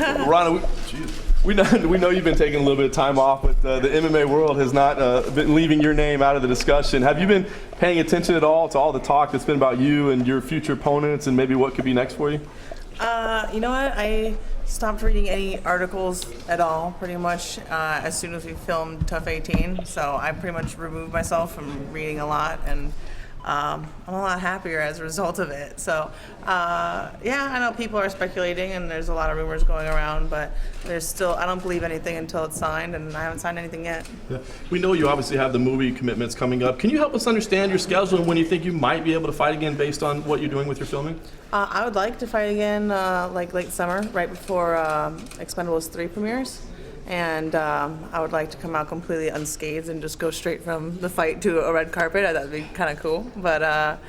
Ronda, we know you've been taking a little bit of time off, but the MMA world has not been leaving your name out of the discussion. Have you been paying attention at all to all the talk that's been about you and your future opponents and maybe what could be next for you? You know what? I stopped reading any articles at all, pretty much, as soon as we filmed Tough 18. So I pretty much removed myself from reading a lot, and I'm a lot happier as a result of it. So, yeah, I know people are speculating, and there's a lot of rumors going around, but there's still, I don't believe anything until it's signed, and I haven't signed anything yet. Yeah. We know you obviously have the movie commitments coming up. Can you help us understand your schedule and when you think you might be able to fight again based on what you're doing with your filming? I would like to fight again, like late summer, right before Expendables 3 premieres. And I would like to come out completely unscathed and just go straight from the fight to a red carpet. That would be kind of cool. But,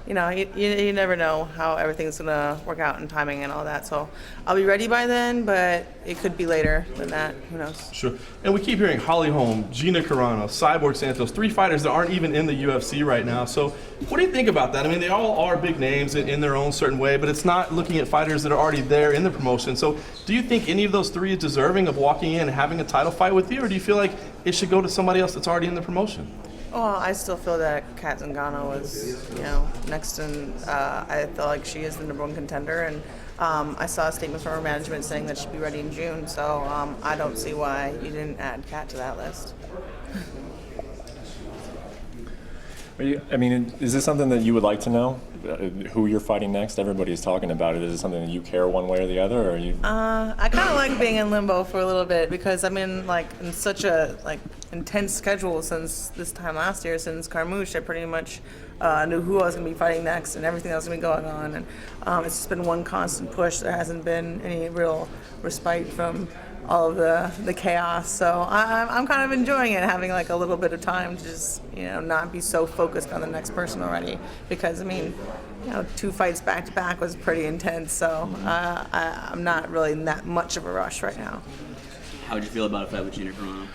you know, you never know how everything's going to work out in timing and all that. So I'll be ready by then, but it could be later than that. Who knows? Sure. And we keep hearing Holly Holm, Gina Carano, Cyborg Santos, 3 fighters that aren't even in the UFC right now. So what do you think about that? I mean, they all are big names in their own certain way, but it's not looking at fighters that are already there in the promotion. So do you think any of those 3 is deserving of walking in and having a title fight with you, or do you feel like it should go to somebody else that's already in the promotion? Well, I still feel that Kat Zingano was, you know, next, and I feel like she is the #1 contender. And I saw a statement from her management saying that she'd be ready in June. So I don't see why you didn't add Kat to that list. I mean, is this something that you would like to know? Who you're fighting next? Everybody's talking about it. Is it something that you care one way or the other, or are you? I kind of like being in limbo for a little bit because I'm in such a intense schedule since this time last year. Since Carmouche, I pretty much knew who I was going to be fighting next and everything that was going to be going on, and it's just been one constant push. There hasn't been any real respite from all of the chaos. So I'm kind of enjoying it, having like a little bit of time to just, you know, not be so focused on the next person already. Because I mean, you know, 2 fights back to back was pretty intense. So I'm not really in that much of a rush right now. How would you feel about a fight with Gina Carano?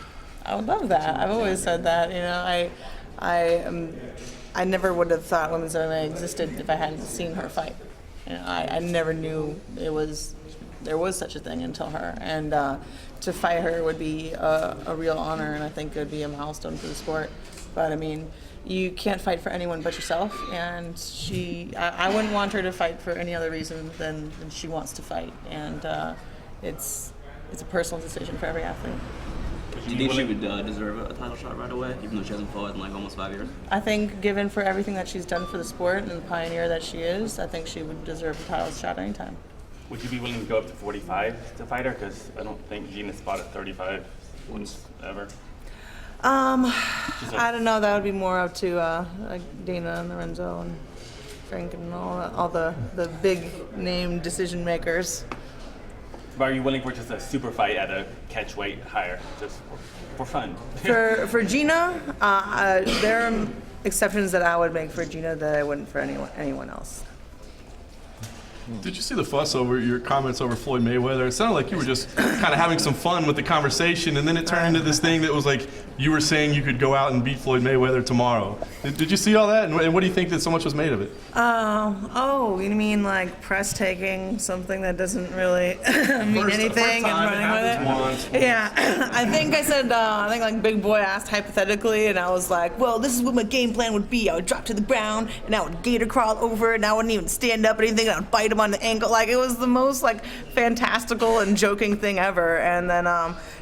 I would love that. I've always said that. You know, I never would have thought women's MMA existed if I hadn't seen her fight. You know, I never knew there was such a thing until her, and to fight her would be a real honor, and I think it would be a milestone for the sport. But I mean, you can't fight for anyone but yourself, and I wouldn't want her to fight for any other reason than she wants to fight, and it's a personal decision for every athlete. Do you think she would deserve a title shot right away, even though she hasn't fought in like almost 5 years? I think given for everything that she's done for the sport and the pioneer that she is, I think she would deserve a title shot anytime. Would you be willing to go up to 45 to fight her? Because I don't think Gina's fought at 35 once ever. I don't know. That would be more up to like Dana and Lorenzo and Frank and all the big name decision makers. But are you willing for just a super fight at a catch weight higher, just for fun? For Gina, there are exceptions that I would make for Gina that I wouldn't for anyone else. Did you see the fuss over your comments over Floyd Mayweather? It sounded like you were just kind of having some fun with the conversation, and then it turned into this thing that was like you were saying you could go out and beat Floyd Mayweather tomorrow. Did you see all that? And what do you think that so much was made of it? Oh, you mean like press taking something that doesn't really mean anything and running with it? Yeah, I think I said, like Big Boy asked hypothetically, and I was like, well, this is what my game plan would be. I would drop to the ground, and I would gator crawl over, and I wouldn't even stand up or anything, and I would bite him on the ankle. Like, it was the most like fantastical and joking thing ever. And then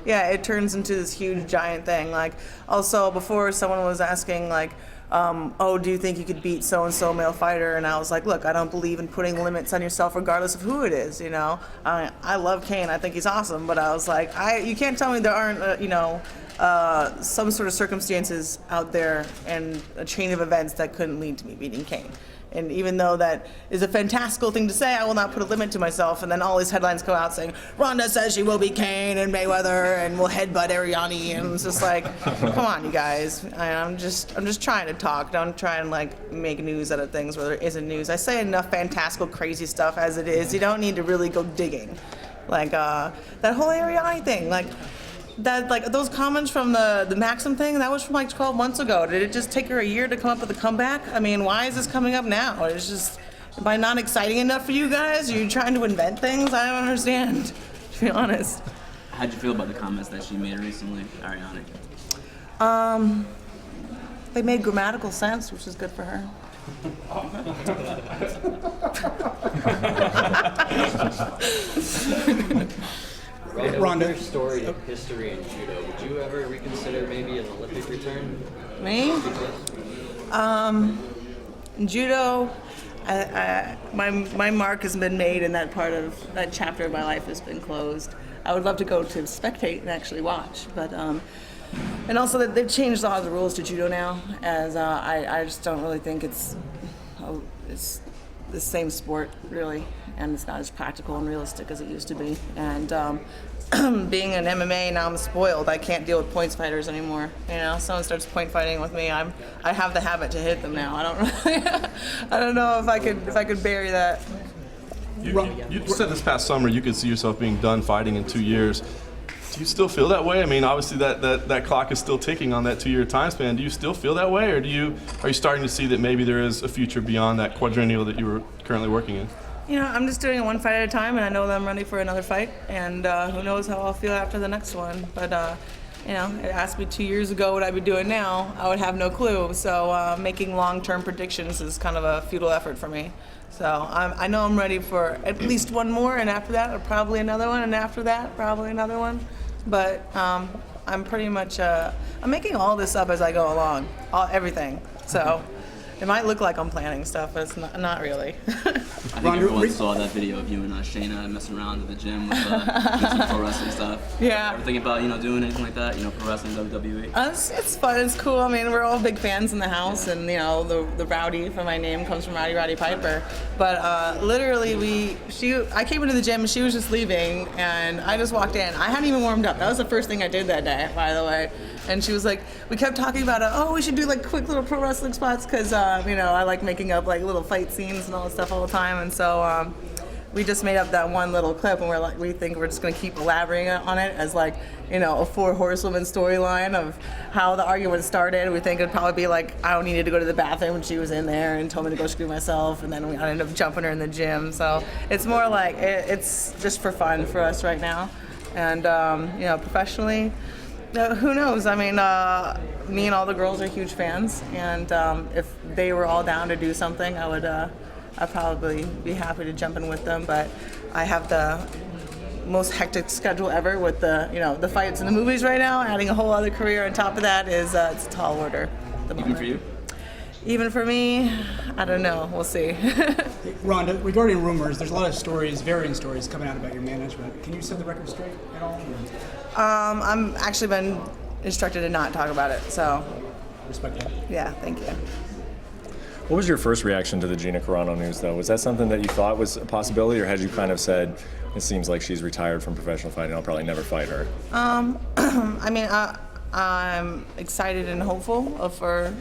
yeah, it turns into this huge giant thing. Like, also before someone was asking like, oh, do you think you could beat so-and-so male fighter? And I was like, look, I don't believe in putting limits on yourself regardless of who it is, you know? I love Kane. I think he's awesome. But I was like, you can't tell me there aren't, you know, some sort of circumstances out there and a chain of events that couldn't lead to me beating Kane. And even though that is a fantastical thing to say, I will not put a limit to myself. And then all these headlines go out saying, Ronda says she will beat Kane and Mayweather and will headbutt Ariani. And it's just like, come on, you guys. I'm just trying to talk. Don't try and like make news out of things where there isn't news. I say enough fantastical, crazy stuff as it is. You don't need to really go digging. Like that whole Ariani thing. Like those comments from the Maxim thing, that was from like 12 months ago. Did it just take her a year to come up with a comeback? I mean, why is this coming up now? It's just, am I not exciting enough for you guys? Are you trying to invent things? I don't understand. to be honest. How'd you feel about the comments that she made recently, Ariane? They made grammatical sense, which is good for her. Ronda, your storied history in judo. Would you ever reconsider maybe an Olympic return? Me? Judo, my mark has been made, and that part of that chapter of my life has been closed. I would love to go to spectate and actually watch, but and also that they've changed a lot of the rules to judo now, as I just don't really think it's the same sport really, and it's not as practical and realistic as it used to be. And being an MMA, now I'm spoiled. I can't deal with points fighters anymore. You know, someone starts point fighting with me, I have the habit to hit them now. I don't know if I could bury that. You said this past summer you could see yourself being done fighting in 2 years. Do you still feel that way? I mean, obviously that clock is still ticking on that 2-year time span. Do you still feel that way, or are you starting to see that maybe there is a future beyond that quadrennial that you were currently working in? You know, I'm just doing it one fight at a time, and I know that I'm ready for another fight, and who knows how I'll feel after the next one. But you know, it asked me 2 years ago what I'd be doing now. I would have no clue. So making long-term predictions is kind of a futile effort for me. So I know I'm ready for at least one more, and after that, probably another one, and after that, probably another one. But I'm pretty much I'm making all this up as I go along, everything. So it might look like I'm planning stuff, but it's not really. I think everyone saw that video of you and Shayna messing around at the gym with some pro wrestling stuff. Yeah. Ever thinking about doing anything like that? Pro wrestling, WWE. It's fun. It's cool. I mean, we're all big fans in the house, and the Rowdy from my name comes from Roddy Piper. But literally, I came into the gym and she was just leaving, and I just walked in. I hadn't even warmed up. That was the first thing I did that day, by the way. And she was like, we kept talking about we should do like quick little pro wrestling spots because I like making up like little fight scenes and all that stuff all the time. And so we just made up that one little clip, and we think we're just going to keep elaborating on it as like a 4 horsewoman storyline of how the argument started. We think it'd probably be like I needed to go to the bathroom and she was in there and told me to go screw myself, and then I ended up jumping her in the gym. So it's more like it's just for fun for us right now, and professionally. Who knows? I mean, me and all the girls are huge fans, and if they were all down to do something, I'd probably be happy to jump in with them. But I have the most hectic schedule ever with the fights and the movies right now. Adding a whole other career on top of that is it's a tall order. Even for you? Even for me, I don't know. We'll see. Ronda, regarding rumors, there's a lot of stories, varying stories coming out about your management. Can you set the record straight at all? I'm actually been instructed to not talk about it, so. Respect that. Yeah, thank you. What was your first reaction to the Gina Carano news, though? Was that something that you thought was a possibility, or had you kind of said, it seems like she's retired from professional fighting, I'll probably never fight her? I mean, I'm excited and hopeful for,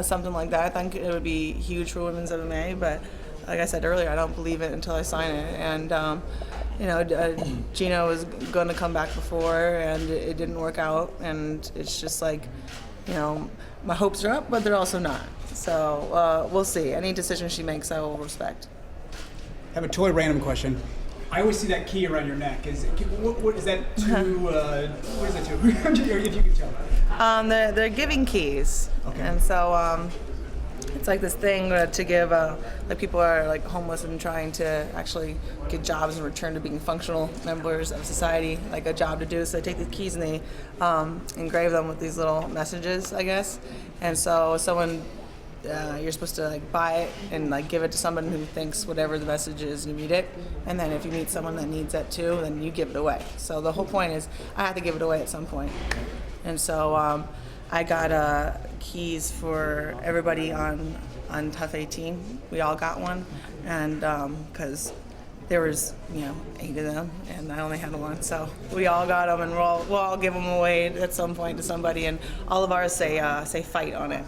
something like that. I think it would be huge for women's MMA, but like I said earlier, I don't believe it until I sign it. And, Gina was going to come back before, and it didn't work out. And it's just like, my hopes are up, but they're also not. So we'll see. Any decision she makes, I will respect. I have a totally random question. I always see that key around your neck. What is that to? What is that to? If you can tell. They're giving keys, Okay. And so it's like this thing to give. Like people are like homeless and trying to actually get jobs and return to being functional members of society, like a job to do. So they take these keys and they engrave them with these little messages, I guess. And so someone. You're supposed to like buy it and like give it to someone who thinks whatever the message is, you read it, and then if you meet someone that needs that too, then you give it away. So the whole point is I have to give it away at some point. And so I got keys for everybody on Tough 18. We all got one, and because there was 8 of them, and I only had one, so we all got them, and we'll all give them away at some point to somebody, and all of ours say fight on it.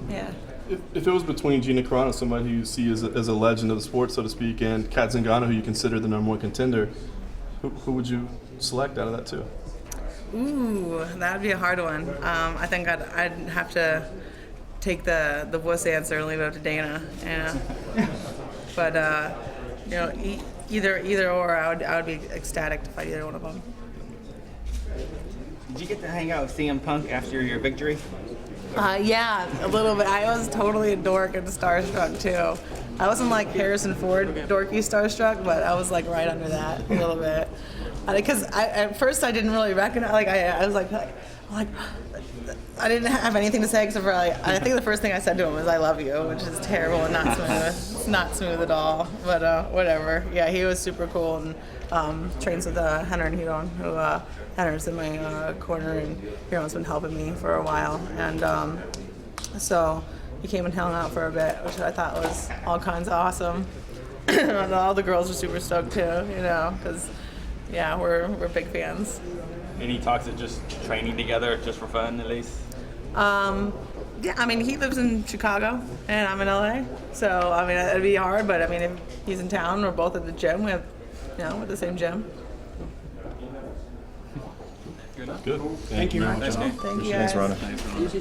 Yeah. If it was between Gina Carano, somebody who you see as a legend of the sport, so to speak, and Kat Zingano, who you consider the #1 contender, who would you select out of that two? Ooh, that would be a hard one. I think I'd have to take the wuss answer and leave it up to Dana. Yeah. But either or, I would be ecstatic to fight either one of them. Did you get to hang out with CM Punk after your victory? Yeah, a little bit. I was totally a dork and starstruck too. I wasn't like Harrison Ford dorky starstruck, but I was like right under that a little bit. Because at first I didn't really recognize. Like I was like I didn't have anything to say except for like I think the first thing I said to him was "I love you," which is terrible and not smooth. It's not smooth at all. But whatever. Yeah, he was super cool and trains with Henry and Hedon, who Henry's in my corner and Hedon's been helping me for a while. And so he came and hung out for a bit, which I thought was all kinds of awesome. And all the girls were super stoked too, you know, because yeah, we're big fans. Any talks of just training together, just for fun at least? Yeah, I mean, he lives in Chicago and I'm in LA, so I mean, it'd be hard, but I mean, if he's in town, we're both at the gym. We have, you know, we're at the same gym. Good. Thank you. Thank you. Thanks, Ronda.